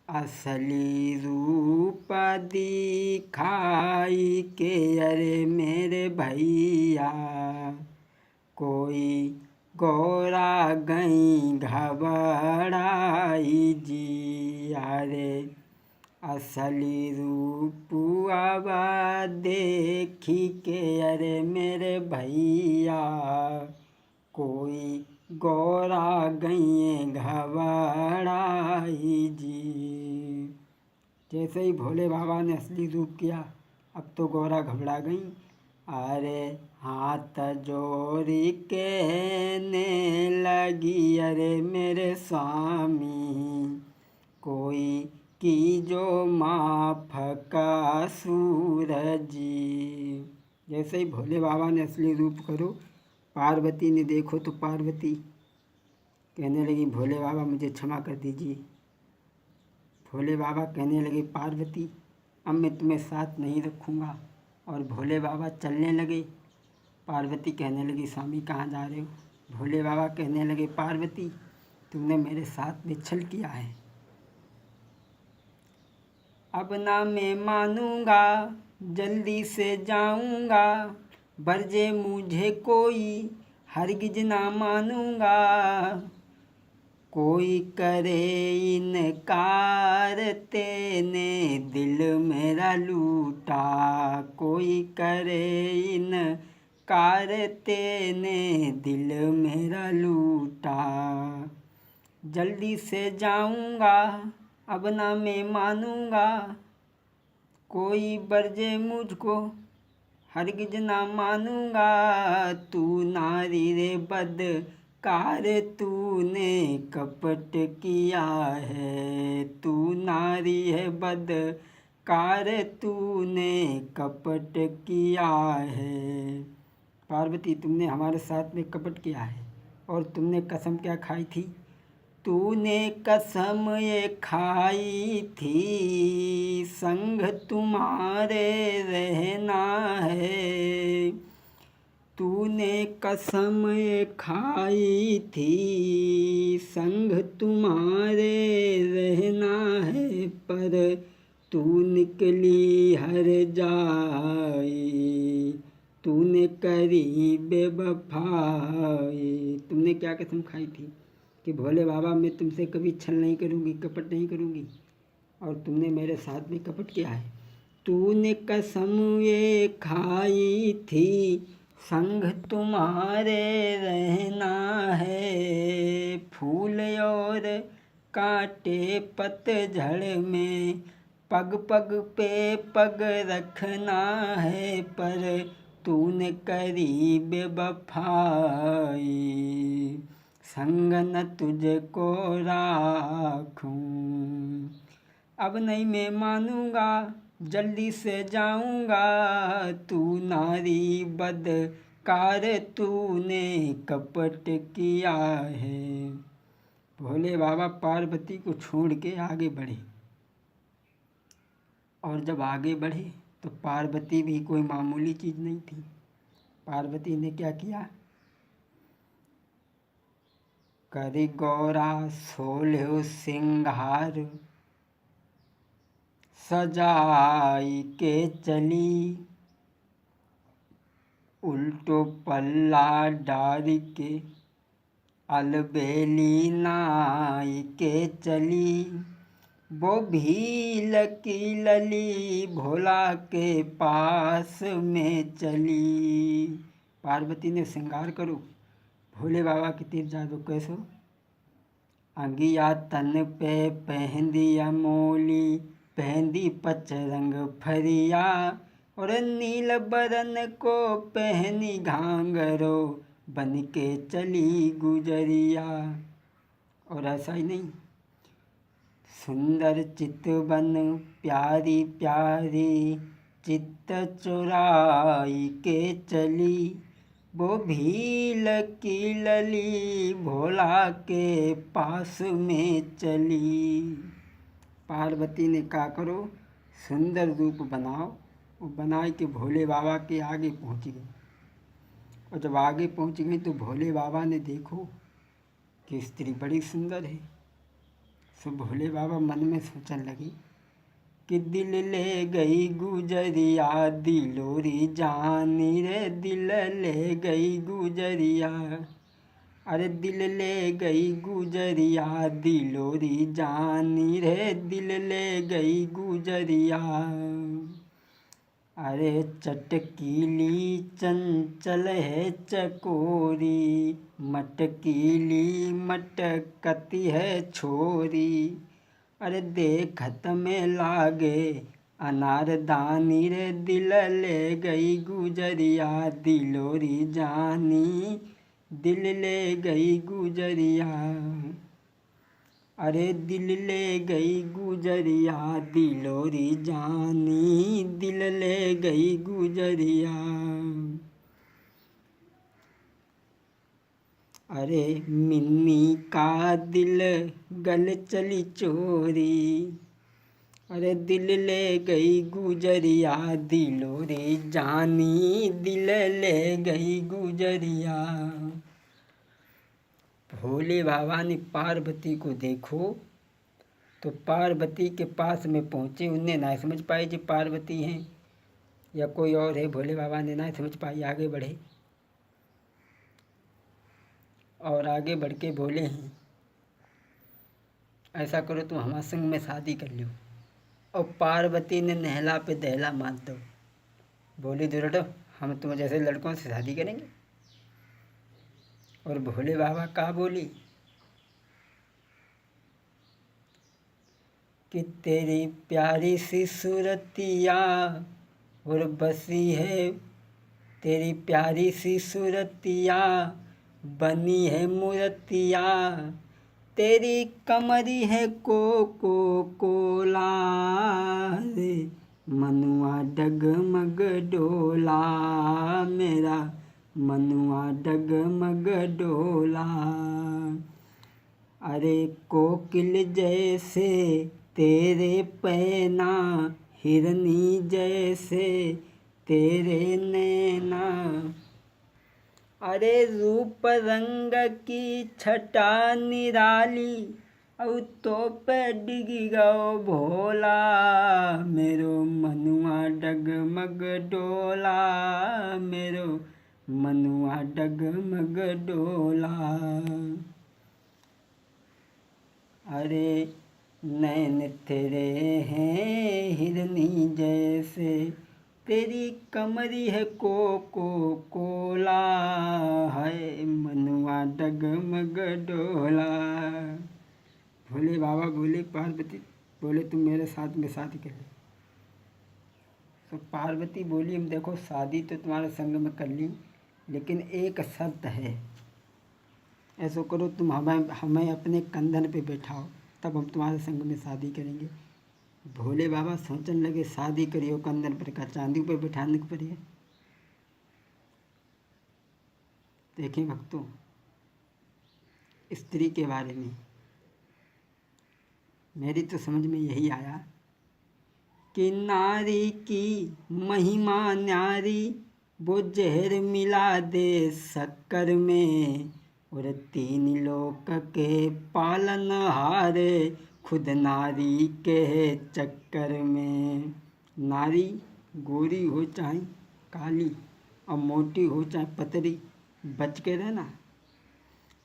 असली रूप दिखाई के अरे मेरे भैया, कोई गोरा गई घबराई जी। अरे असली रूप अब देखी के अरे मेरे भैया, कोई गोरा गई घबराई जी। जैसे ही भोले बाबा ने असली रूप किया, अब तो गौरा घबरा गई। अरे हाथ जोड़ी कहने लगी, अरे मेरे स्वामी, कोई की जो माफ का सूरज। जैसे ही भोले बाबा ने असली रूप करो, पार्वती ने देखो तो पार्वती कहने लगी, भोले बाबा मुझे क्षमा कर दीजिए। भोले बाबा कहने लगे, पार्वती अब मैं तुम्हें साथ नहीं रखूँगा। और भोले बाबा चलने लगे। पार्वती कहने लगी, स्वामी कहाँ जा रहे हो? भोले बाबा कहने लगे, पार्वती तुमने मेरे साथ में छल किया है, अब ना मैं मानूँगा, जल्दी से जाऊँगा, बरजे मुझे कोई हरगिज ना मानूँगा। कोई करे इनकार तेने दिल मेरा लूटा, कोई करे इनकार तेने दिल मेरा लूटा। जल्दी से जाऊँगा, अब ना मैं मानूँगा, कोई बरजे मुझको हरगिज ना मानूँगा। तू नारी रे बदकार तूने कपट किया है, तू नारी है बदकार तूने कपट किया है। पार्वती तुमने हमारे साथ में कपट किया है, और तुमने कसम क्या खाई थी? तूने कसम ये खाई थी, संग तुम्हारे रहना है। तूने कसम ये खाई थी, संग तुम्हारे रहना है, पर तू निकली हर जाई, तूने करी बेवफाई। तुमने क्या कसम खाई थी कि भोले बाबा मैं तुमसे कभी छल नहीं करूँगी, कपट नहीं करूँगी, और तुमने मेरे साथ में कपट किया है। तूने कसम ये खाई थी, संग तुम्हारे रहना है। फूल और कांटे पतझड़ में पग पग पे पग रखना है, पर तूने करी बेवफाई, संग न तुझको राखूं। अब नहीं मैं मानूँगा, जल्दी से जाऊँगा, तू नारी बदकार तूने कपट किया है। भोले बाबा पार्वती को छोड़ के आगे बढ़े, और जब आगे बढ़े तो पार्वती भी कोई मामूली चीज़ नहीं थी। पार्वती ने क्या किया? करी गौरा सोलह सिंगार, सजाई के चली, उल्टो पल्ला डारी के अलबेली नाई के चली। वो भील की लली भोला के पास में चली। पार्वती ने श्रृंगार करो, भोले बाबा की तीर जा दो। कैसो? अंगिया तन पे पहन दिया मोली, पहन दी पचरंग फरिया, और नील बरन को पहनी घांगरो, बन के चली गुजरिया। और ऐसा ही नहीं, सुंदर चितवन प्यारी प्यारी चित्त चुराई के चली। वो भील की लली भोला के पास में चली। पार्वती ने कहा करो, सुंदर रूप बनाओ। वो बनाए के भोले बाबा के आगे पहुंच गई। और जब आगे पहुंच गई तो भोले बाबा ने देखो कि स्त्री बड़ी सुंदर है। सो भोले बाबा मन में सोचने लगे कि दिल ले गई गुजरिया दिलोरी जानी रे, दिल ले गई गुजरिया, अरे दिल ले गई गुजरिया दिलोरी जानी रे, दिल ले गई गुजरिया। अरे चटकीली चंचल है चकोरी, मटकीली मटकती है छोरी, अरे देखत में लागे अनारदानी रे, दिल ले गई गुजरिया दिलोरी जानी, दिल ले गई गुजरिया, अरे दिल ले गई गुजरिया दिलोरी जानी, दिल ले गई गुजरिया। अरे मिन्नी का दिल गल चली चोरी, अरे दिल ले गई गुजरिया दिलोरी जानी, दिल ले गई गुजरिया। भोले बाबा ने पार्वती को देखो तो पार्वती के पास में पहुँचे। उन्हें ना समझ पाए जो पार्वती हैं या कोई और है। भोले बाबा ने ना समझ पाई, आगे बढ़े और आगे बढ़ के बोले हैं ऐसा करो तुम हमारे संग में शादी कर लो। और पार्वती ने नहला पे दहला मान दो, बोली दुर्डो हम तुम जैसे लड़कों से शादी करेंगे। और भोले बाबा का बोली कि तेरी प्यारी सी सूरतिया और बसी है, तेरी प्यारी सी सूरतिया बनी है मूर्तिया, तेरी कमरी है कोला रे, मनुआ डगमग डोला, मेरा मनुआ डगमग डोला। अरे कोकिल जैसे तेरे पैना, हिरनी जैसे तेरे नैना, अरे रूप रंग की छटा निराली, औ तो पे डिगी गो भोला, मेरो मनुआ डगमग डोला, मेरो मनुआ डगमग डोला। अरे नैन तेरे हैं हिरनी जैसे, तेरी कमरी है कोला, है मनुआ डगमग डोला। भोले बाबा बोले पार्वती बोले तुम मेरे साथ में शादी कर लो। तो पार्वती बोली हम देखो शादी तो तुम्हारे संग में कर ली, लेकिन एक शर्त है, ऐसा करो तुम हमें अपने कंधन पे बैठाओ तब हम तुम्हारे संग में शादी करेंगे। भोले बाबा सोचने लगे शादी करियो कंधन पर का चांदी पर बैठाने को पड़े। देखें भक्तों स्त्री के बारे में मेरी तो समझ में यही आया कि नारी की महिमा न्यारी, वो जहर मिला दे शक्कर में, और तीन लोक के पालनहार खुद नारी के चक्कर में। नारी गोरी हो चाहे काली और मोटी हो चाहे पतली, बच के रहना।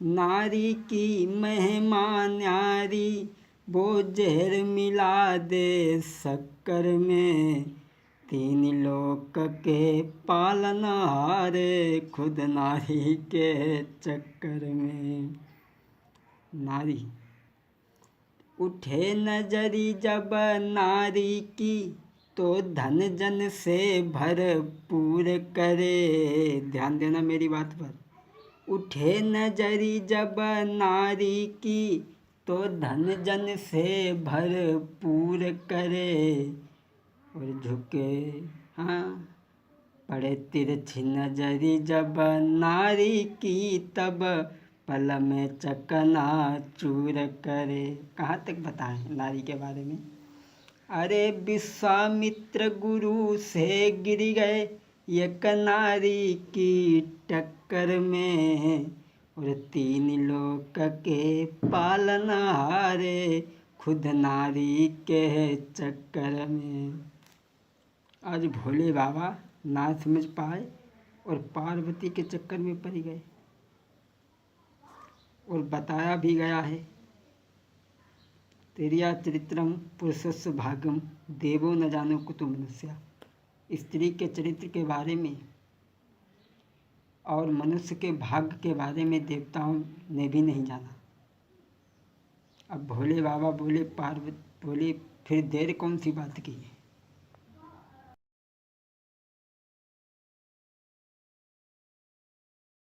नारी की महिमा न्यारी, वो जहर मिला दे शक्कर में, तीन लोक के पालनहार खुद नारी के चक्कर में। नारी उठे नजरी जब नारी की, तो धन जन से भरपूर करे। ध्यान देना मेरी बात पर। उठे नजरी जब नारी की, तो धन जन से भरपूर करे, और झुके हाँ पड़े तिरछी नजरी जब नारी की, तब पल में चकना चूर करे। कहाँ तक बताएं नारी के बारे में। अरे विश्वामित्र गुरु से गिर गए एक नारी की टक्कर में, और तीन लोक के पालनहार खुद नारी के चक्कर में। आज भोले बाबा ना समझ पाए और पार्वती के चक्कर में पड़ गए। और बताया भी गया है, तेरिया चरित्रम पुरुषस्य भाग्यम देवो न जानो कुतो मनुष्य। स्त्री के चरित्र के बारे में और मनुष्य के भाग्य के बारे में देवताओं ने भी नहीं जाना। अब भोले बाबा बोले, पार्वती बोली, फिर देर कौन सी बात की है,